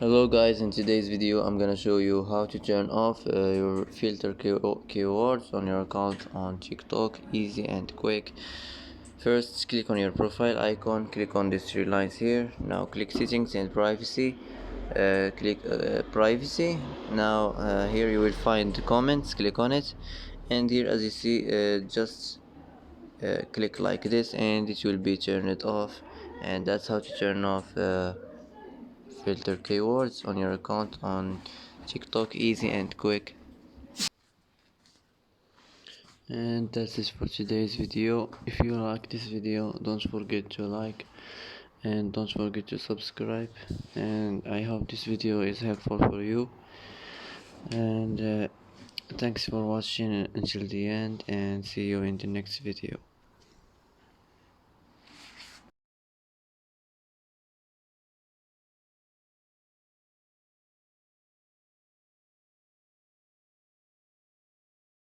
Hello guys, in today's video I'm gonna show you how to turn off your filter keywords on your account on TikTok, easy and quick. First, click on your profile icon, click on these three lines here. Now click settings and privacy. Click privacy. Now here you will find comments, click on it, and here as you see just click like this and it will be turned off. And that's how to turn off filter keywords on your account on TikTok, easy and quick. And that's it for today's video. If you like this video, don't forget to like and don't forget to subscribe, and I hope this video is helpful for you. And thanks for watching until the end, and see you in the next video.